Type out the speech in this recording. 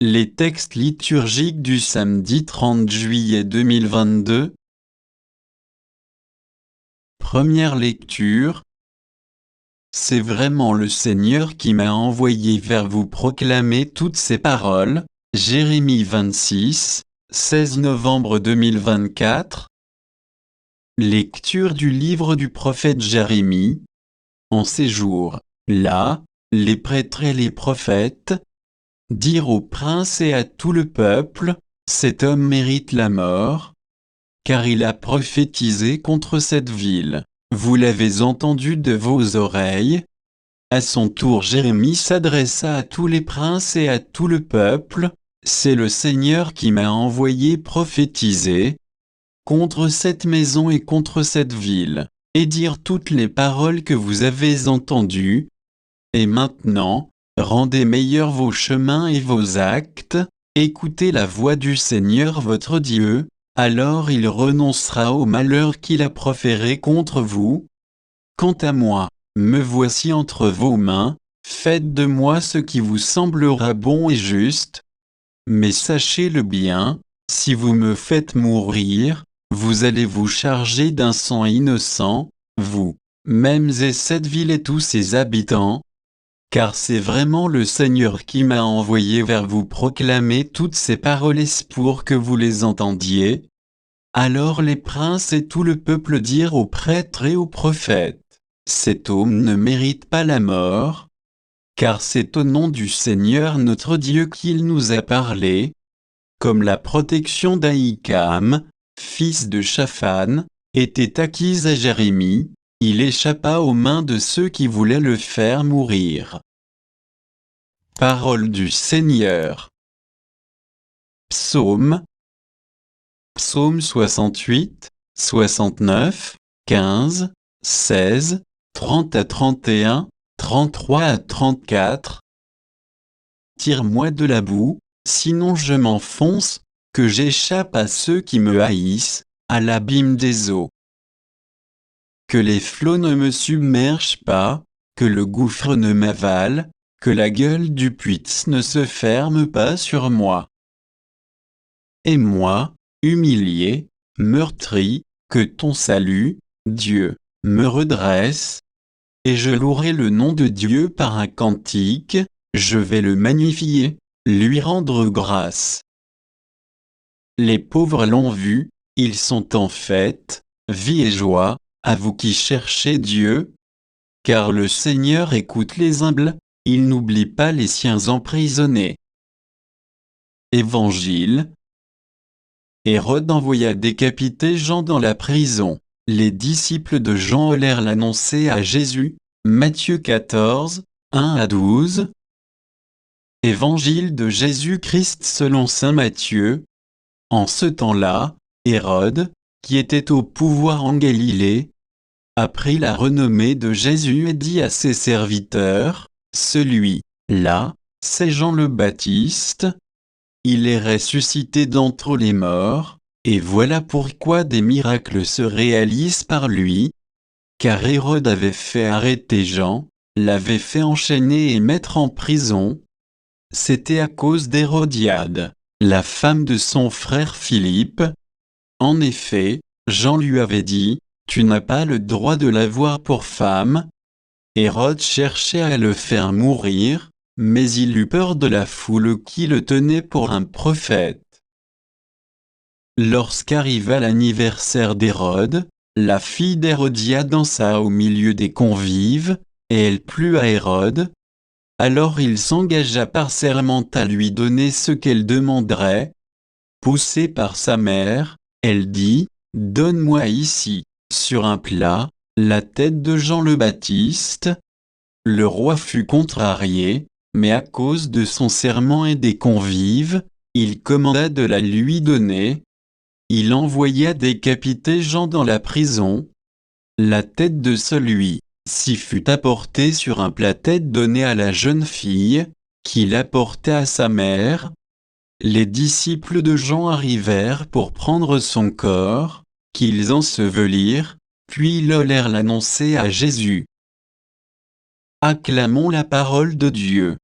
Les textes liturgiques du samedi 30 juillet 2022. Première lecture. C'est vraiment le Seigneur qui m'a envoyé vers vous proclamer toutes ces paroles. Jérémie 26, 16 novembre 2024. Lecture du livre du prophète Jérémie. En ces jours-là, les prêtres et les prophètes dirent aux princes et à tout le peuple, cet homme mérite la mort, car il a prophétisé contre cette ville. Vous l'avez entendu de vos oreilles. À son tour Jérémie s'adressa à tous les princes et à tout le peuple. C'est le Seigneur qui m'a envoyé prophétiser contre cette maison et contre cette ville, et dire toutes les paroles que vous avez entendues. Et maintenant, rendez meilleurs vos chemins et vos actes, écoutez la voix du Seigneur votre Dieu, alors il renoncera au malheur qu'il a proféré contre vous. Quant à moi, me voici entre vos mains, faites de moi ce qui vous semblera bon et juste. Mais sachez-le bien, si vous me faites mourir, vous allez vous charger d'un sang innocent, vous, mêmes et cette ville et tous ses habitants. Car c'est vraiment le Seigneur qui m'a envoyé vers vous proclamer toutes ces paroles pour que vous les entendiez. Alors les princes et tout le peuple dirent aux prêtres et aux prophètes, cet homme ne mérite pas la mort, car c'est au nom du Seigneur notre Dieu qu'il nous a parlé. Comme la protection d'Ahikam, fils de Shaphan, était acquise à Jérémie, il échappa aux mains de ceux qui voulaient le faire mourir. Parole du Seigneur. Psaume 68, 69, 15, 16, 30 à 31, 33 à 34. Tire-moi de la boue, sinon je m'enfonce, que j'échappe à ceux qui me haïssent, à l'abîme des eaux. Que les flots ne me submergent pas, que le gouffre ne m'avale, que la gueule du puits ne se ferme pas sur moi. Et moi, humilié, meurtri, que ton salut, Dieu, me redresse, et je louerai le nom de Dieu par un cantique, je vais le magnifier, lui rendre grâce. Les pauvres l'ont vu, ils sont en fête, vie et joie, à vous qui cherchez Dieu. Car le Seigneur écoute les humbles, il n'oublie pas les siens emprisonnés. Évangile. Hérode envoya décapiter Jean dans la prison. Les disciples de Jean allèrent l'annoncer à Jésus. Matthieu 14, 1 à 12. Évangile de Jésus-Christ selon saint Matthieu. En ce temps-là, Hérode, qui était au pouvoir en Galilée, apprit la renommée de Jésus et dit à ses serviteurs, celui-là, c'est Jean le Baptiste. Il est ressuscité d'entre les morts, et voilà pourquoi des miracles se réalisent par lui. Car Hérode avait fait arrêter Jean, l'avait fait enchaîner et mettre en prison. C'était à cause d'Hérodiade, la femme de son frère Philippe. En effet, Jean lui avait dit, tu n'as pas le droit de l'avoir pour femme. Hérode cherchait à le faire mourir, mais il eut peur de la foule qui le tenait pour un prophète. Lorsqu'arriva l'anniversaire d'Hérode, la fille d'Hérodiade dansa au milieu des convives, et elle plut à Hérode. Alors il s'engagea par serment à lui donner ce qu'elle demanderait. Poussée par sa mère, elle dit, « Donne-moi ici, sur un plat, la tête de Jean le Baptiste. » Le roi fut contrarié, mais à cause de son serment et des convives, il commanda de la lui donner. Il envoya décapiter Jean dans la prison. La tête de celui-ci fut apportée sur un platel donné à la jeune fille, qui l'apporta à sa mère. Les disciples de Jean arrivèrent pour prendre son corps, qu'ils ensevelirent, puis ils allèrent l'annoncer à Jésus. Acclamons la parole de Dieu.